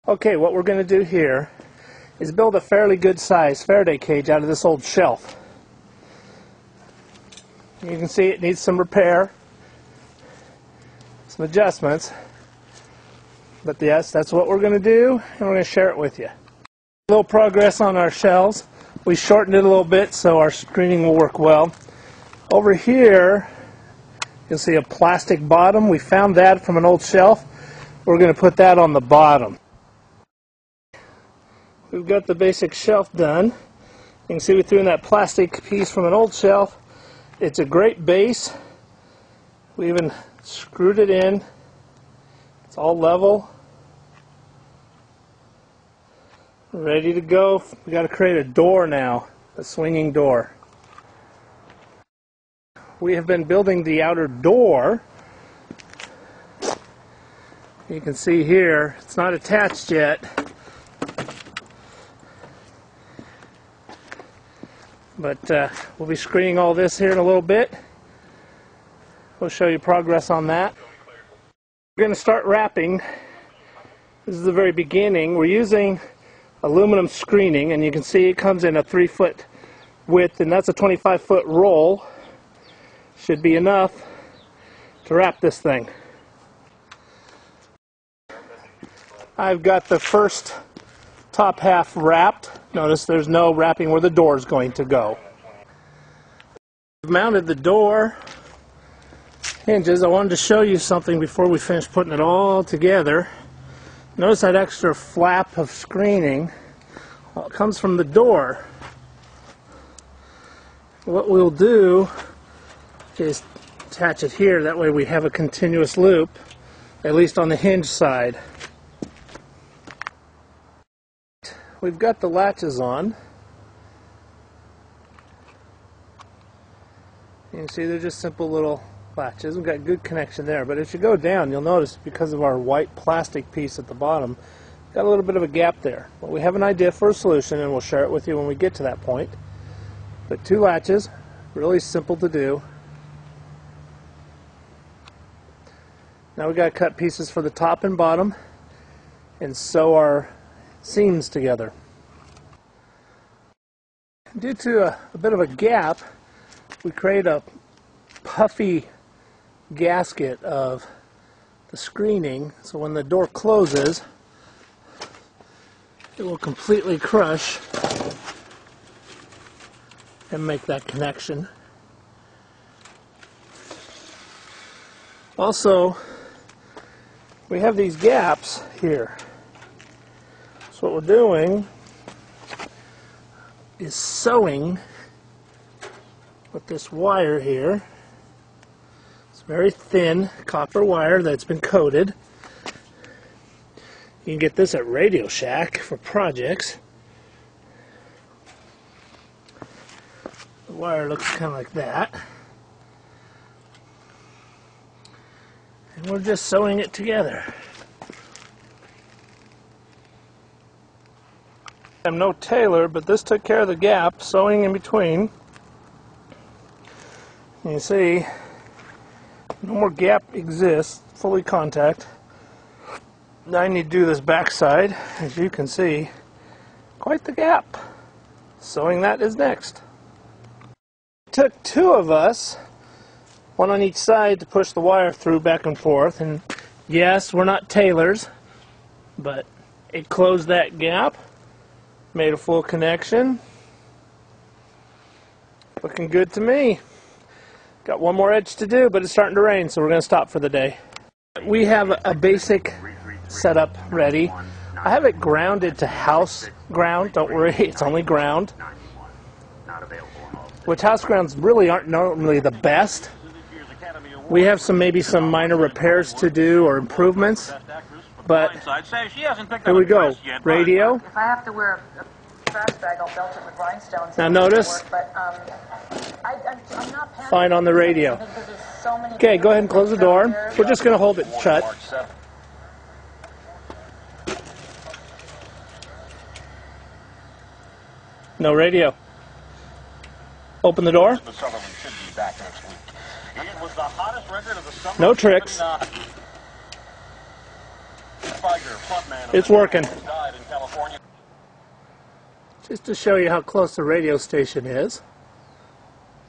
Okay, what we're going to do here is build a fairly good size Faraday cage out of this old shelf. You can see it needs some repair, some adjustments, but yes, that's what we're going to do, and we're going to share it with you. A little progress on our shelves. We shortened it a little bit so our screening will work well. Over here, you'll see a plastic bottom. We found that from an old shelf. We're going to put that on the bottom. We've got the basic shelf done. You can see we threw in that plastic piece from an old shelf. It's a great base. We even screwed it in. It's all level. Ready to go. We got to create a door now, a swinging door. We have been building the outer door. You can see here, it's not attached yet. But we'll be screening all this here in a little bit. We'll show you progress on that. We're going to start wrapping. This is the very beginning. We're using aluminum screening, and you can see it comes in a 3-foot width, and that's a 25-foot roll. Should be enough to wrap this thing. I've got the first top half wrapped. Notice there's no wrapping where the door is going to go. I've mounted the door hinges. I wanted to show you something before we finish putting it all together. Notice that extra flap of screening. Well, it comes from the door. What we'll do is attach it here. That way we have a continuous loop, at least on the hinge side. We've got the latches on. You can see they're just simple little latches. We've got good connection there, but as you go down, you'll notice because of our white plastic piece at the bottom, got a little bit of a gap there. But we have an idea for a solution, and we'll share it with you when we get to that point. But 2 latches, really simple to do. Now we've got to cut pieces for the top and bottom and sew our seams together. Due to a bit of a gap, we create a puffy gasket of the screening, so when the door closes, it will completely crush and make that connection. Also, we have these gaps here. So what we're doing is sewing with this wire here. It's very thin copper wire that's been coated. You can get this at Radio Shack for projects. The wire looks kind of like that. And we're just sewing it together. I'm no tailor, but this took care of the gap, sewing in between. You see, no more gap exists, fully contact. Now I need to do this backside. As you can see, quite the gap. Sewing that is next. It took 2 of us, one on each side, to push the wire through back and forth. And yes, we're not tailors, but it closed that gap, made a full connection. Looking good to me. Got one more edge to do, but it's starting to rain, so we're going to stop for the day. We have a basic setup ready. I have it grounded to house ground. Don't worry, it's only ground. Which house grounds really aren't normally the best. We have maybe some minor repairs to do or improvements, but here we go. Radio. If I have to wear a trash bag, I'll belt it with rhinestones. Now notice, I'm not fine on the radio. Okay, go ahead and close the door. We're just going to hold it shut. No radio. Open the door. No tricks. It's working. Just to show you how close the radio station is.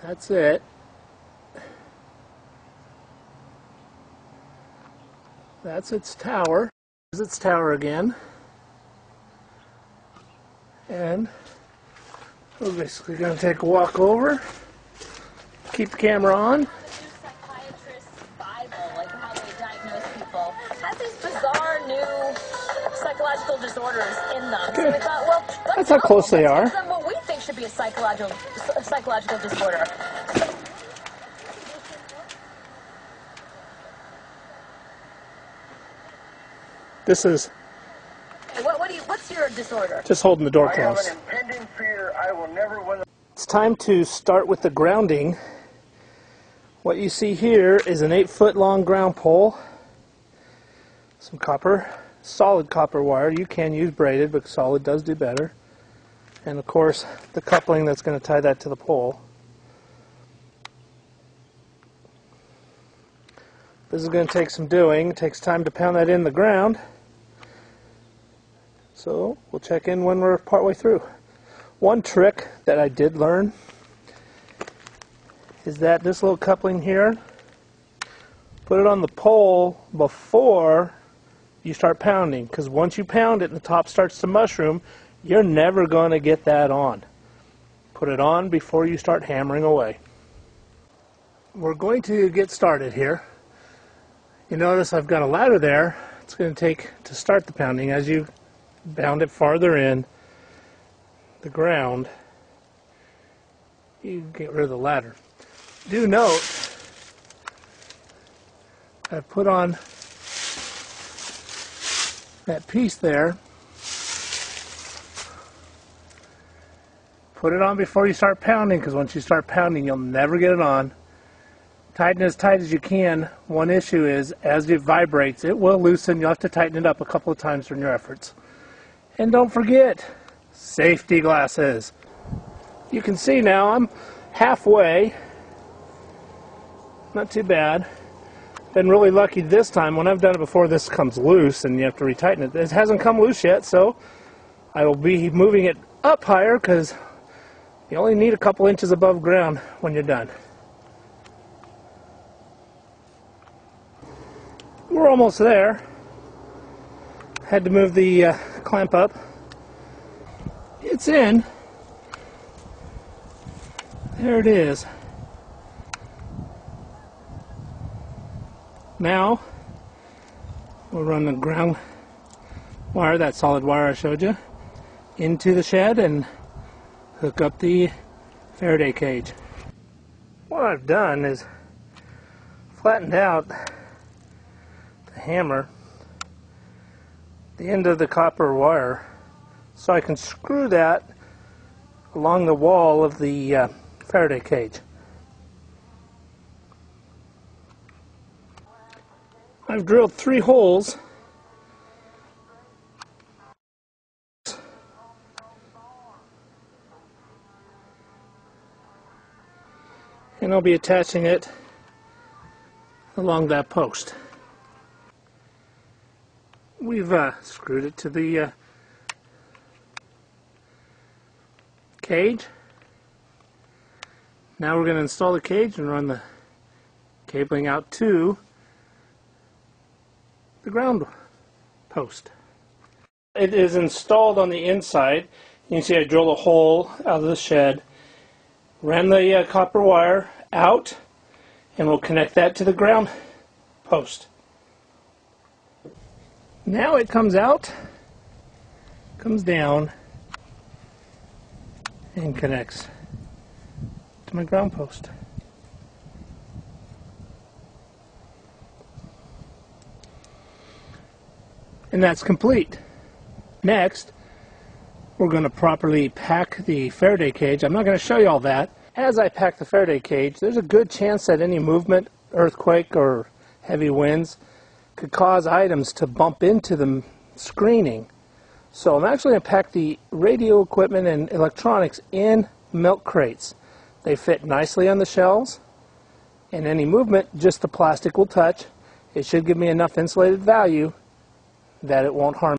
That's it. That's its tower. There's its tower again. And we're basically going to take a walk over. Keep the camera on. Psychiatrist's Bible, like how they diagnose people, has these bizarre new psychological disorders in them. So we thought, well, that's how close they are. Let's give them what we think should be a psychological disorder. This is. Hey, what's your disorder? Just holding the door closed. I have an impending fear I will never win. It's time to start with the grounding. What you see here is an 8-foot long ground pole, some copper, solid copper wire. You can use braided, but solid does do better. And of course, the coupling that's going to tie that to the pole. This is going to take some doing. It takes time to pound that in the ground. So we'll check in when we're partway through. One trick that I did learn is that this little coupling here, put it on the pole before you start pounding, because once you pound it and the top starts to mushroom, you're never going to get that on. Put it on before you start hammering away. We're going to get started here. You notice I've got a ladder there. It's going to take to start the pounding. As you pound it farther in the ground, you get rid of the ladder. Do note, I put on that piece there. Put it on before you start pounding, because once you start pounding, you'll never get it on. Tighten as tight as you can. One issue is, as it vibrates, it will loosen. You'll have to tighten it up a couple of times during your efforts. And don't forget, safety glasses. You can see now I'm halfway. Not too bad. Been really lucky this time. When I've done it before, this comes loose and you have to retighten it. It hasn't come loose yet, so I will be moving it up higher, because you only need a couple inches above ground when you're done. We're almost there. Had to move the clamp up. It's in. There it is. Now we'll run the ground wire, that solid wire I showed you, into the shed and hook up the Faraday cage. What I've done is flattened out the hammer, the end of the copper wire, so I can screw that along the wall of the Faraday cage. I've drilled 3 holes and I'll be attaching it along that post. We've screwed it to the cage. Now we're going to install the cage and run the cabling out to the ground post. It is installed on the inside. You can see I drilled a hole out of the shed, ran the copper wire out, and we'll connect that to the ground post. Now it comes out, comes down, and connects to my ground post. And that's complete. Next, we're going to properly pack the Faraday cage. I'm not going to show you all that. As I pack the Faraday cage, there's a good chance that any movement, earthquake, or heavy winds could cause items to bump into the screening. So I'm actually going to pack the radio equipment and electronics in milk crates. They fit nicely on the shelves, and any movement, just the plastic will touch. It should give me enough insulated value that it won't harm